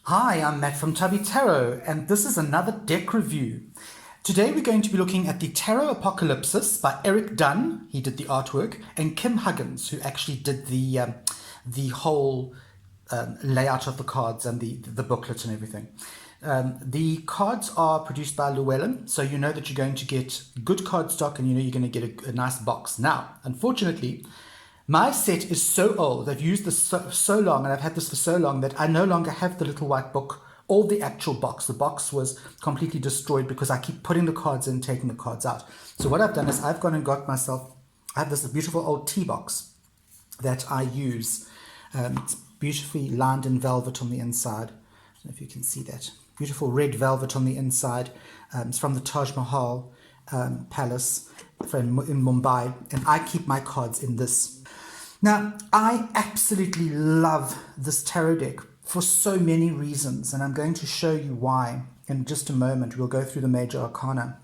Hi, I'm Matt from Tubby Tarot, and this is another deck review. Today we're going to be looking at the Tarot Apokalypsis by Eric Dunn, he did the artwork, and Kim Huggins, who actually did the whole layout of the cards and the booklet and everything. The cards are produced by Llewellyn, so you know that you're going to get good cardstock and you know you're going to get a nice box. Now, unfortunately, my set is so old, I've used this so long, and I've had this for so long that I no longer have the little white book or the actual box. The box was completely destroyed because I keep putting the cards in, taking the cards out. So what I've done is I've gone and got myself, I have this beautiful old tea box that I use. It's beautifully lined in velvet on the inside. I don't know if you can see that. Beautiful red velvet on the inside. It's from the Taj Mahal Palace in Mumbai, and I keep my cards in this. Now, I absolutely love this tarot deck for so many reasons, and I'm going to show you why in just a moment. We'll go through the major arcana.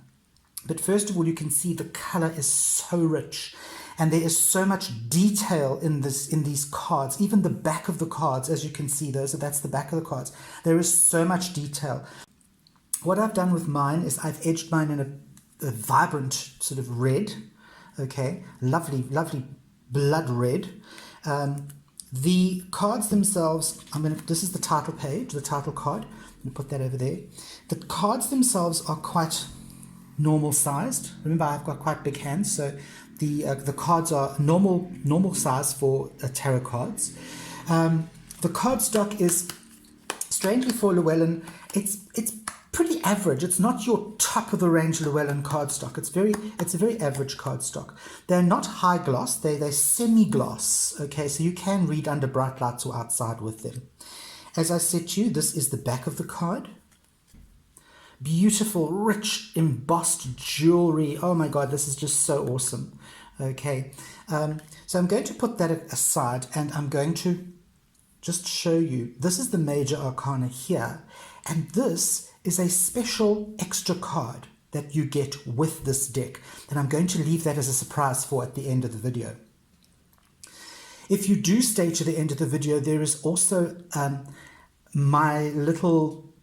But first of all, you can see the color is so rich, and there is so much detail in these cards. Even the back of the cards, as you can see, that's the back of the cards. There is so much detail. What I've done with mine is I've edged mine in a vibrant sort of red, okay, lovely, lovely blood red. The cards themselves, this is the title page, the title card. I'm going to put that over there. The cards themselves are quite normal sized. Remember, I've got quite big hands, so the cards are normal size for tarot cards. The cardstock is, strangely for Llewellyn, it's pretty average. It's not your top of the range Llewellyn cardstock. It's a very average cardstock. They're not high gloss. They're semi gloss. Okay, so you can read under bright lights or outside with them. As I said to you, this is the back of the card. Beautiful, rich, embossed jewelry. Oh my God, this is just so awesome. Okay, so I'm going to put that aside, and I'm going to just show you. This is the major arcana here, and this is a special extra card that you get with this deck, and I'm going to leave that as a surprise for at the end of the video. If you do stay to the end of the video, there is also my little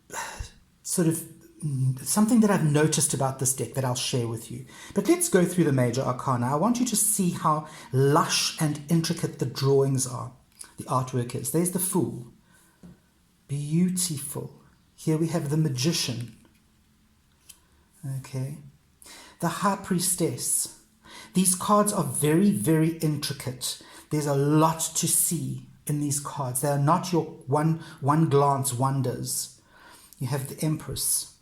sort of something that I've noticed about this deck that I'll share with you. But let's go through the major arcana. I want you to see how lush and intricate the drawings are. The artwork is. There's the Fool. Beautiful. Here we have the Magician. Okay. The High Priestess. These cards are very, very intricate. There's a lot to see in these cards. They are not your one glance wonders. You have the Empress.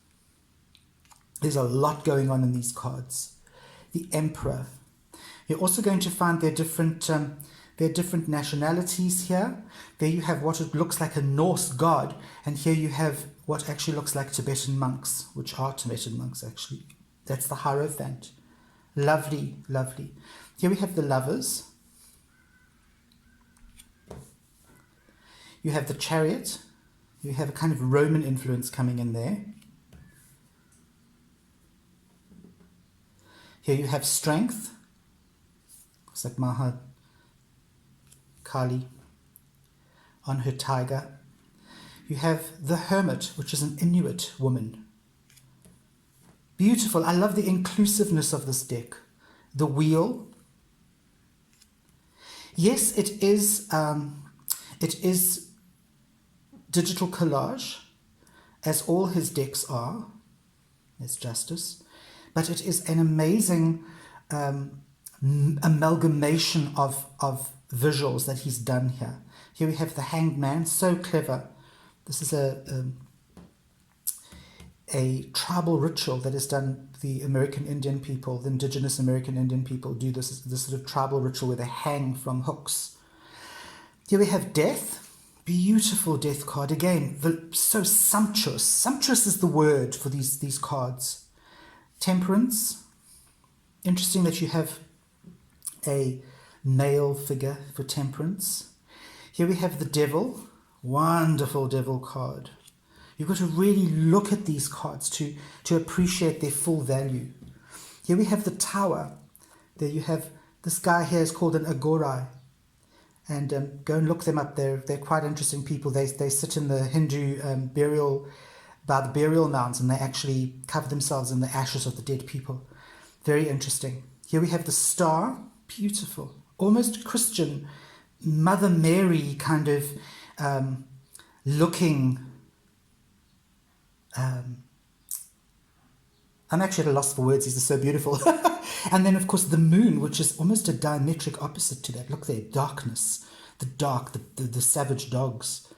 There's a lot going on in these cards. The Emperor. You're also going to find their different nationalities here. There you have what it looks like a Norse god, and here you have what actually looks like Tibetan monks, which are Tibetan monks actually. That's the Hierophant. Lovely, lovely. Here we have the Lovers. You have the Chariot. You have a kind of Roman influence coming in there. Here you have Strength. Looks like Maha Kali on her tiger. You have the Hermit, which is an Inuit woman. Beautiful. I love the inclusiveness of this deck. The Wheel. Yes, it is digital collage, as all his decks are. There's Justice. But it is an amazing amalgamation of visuals that he's done here. Here we have the Hanged Man, so clever. This is a tribal ritual that is done. The American Indian people, the indigenous American Indian people do this sort of tribal ritual where they hang from hooks. Here we have Death. Beautiful Death card. Again, so sumptuous. Sumptuous is the word for these cards. Temperance. Interesting that you have a male figure for Temperance. Here we have the Devil. Wonderful Devil card. You've got to really look at these cards to appreciate their full value. Here we have the Tower. There you have, this guy here is called an Agorai. And go and look them up. They're quite interesting people. They sit in the Hindu by the burial mounds, and they actually cover themselves in the ashes of the dead people. Very interesting. Here we have the star. Beautiful. Almost Christian, Mother Mary kind of looking. I'm actually at a loss for words. These are so beautiful. And then, of course, the moon, which is almost a diametric opposite to that. Look there, darkness, the dark, the savage dogs.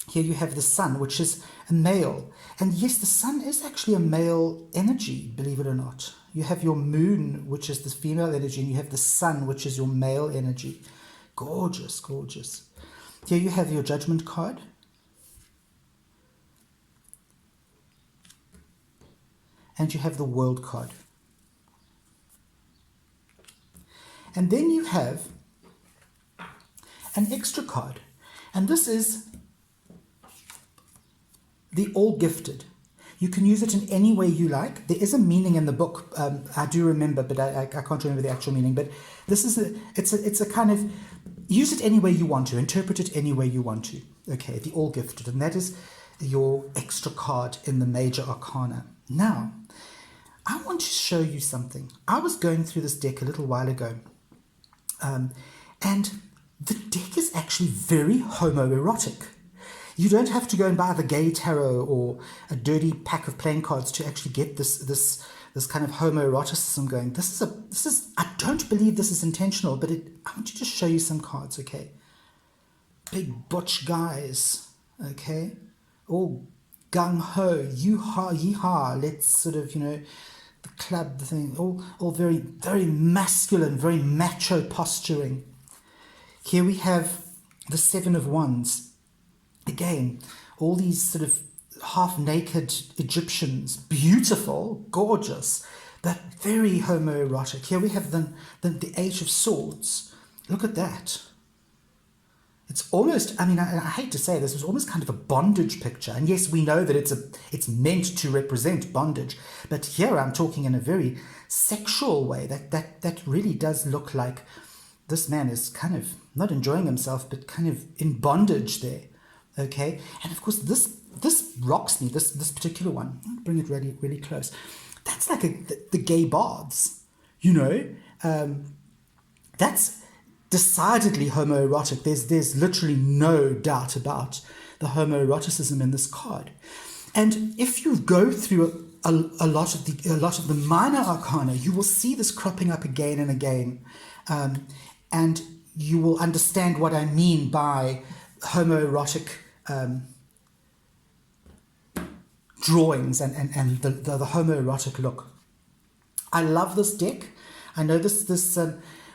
Here you have the sun, which is a male. And yes, the sun is actually a male energy, believe it or not. You have your moon, which is the female energy, and you have the sun, which is your male energy. Gorgeous, gorgeous. Here you have your judgment card. And you have the world card. And then you have an extra card. And this is the all gifted. You can use it in any way you like. There is a meaning in the book. I do remember, but I can't remember the actual meaning. But this is it's a kind of, use it any way you want to. Interpret it any way you want to. Okay, the all gifted. And that is your extra card in the major arcana. Now, I want to show you something. I was going through this deck a little while ago. And the deck is actually very homoerotic. You don't have to go and buy the gay tarot or a dirty pack of playing cards to actually get this kind of homoeroticism going. This is I don't believe this is intentional, but I want to just show you some cards, okay? Big butch guys, okay? All gung-ho, you-ha, yee-ha, let's sort of, the club, the thing, all very, very masculine, very macho posturing. Here we have the Seven of Wands. Again, all these sort of half-naked Egyptians, beautiful, gorgeous, but very homoerotic. Here we have the Eight of Swords. Look at that. It's almost, I hate to say this, it's almost kind of a bondage picture. And yes, we know that it's meant to represent bondage. But here I'm talking in a very sexual way. That really does look like this man is kind of not enjoying himself, but kind of in bondage there. Okay? And of course, this rocks me, this particular one. I'll bring it really, really close. That's like the gay baths, that's decidedly homoerotic. There's literally no doubt about the homoeroticism in this card. And if you go through a lot of the minor arcana, you will see this cropping up again and again, and you will understand what I mean by homoerotic drawings and the homoerotic look. I love this deck. I know this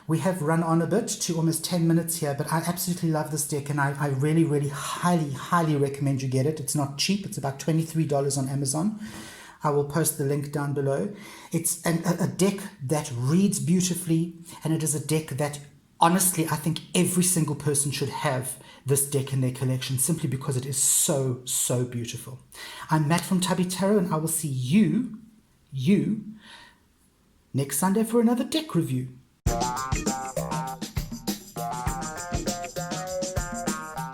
we have run on a bit to almost 10 minutes here, but I absolutely love this deck, and I really, really highly, highly recommend you get it. It's not cheap. It's about $23 on Amazon. I will post the link down below. It's a deck that reads beautifully, and it is a deck that, honestly, I think every single person should have this deck in their collection, simply because it is so, so beautiful. I'm Matt from Tubby Tarot, and I will see you next Sunday for another deck review.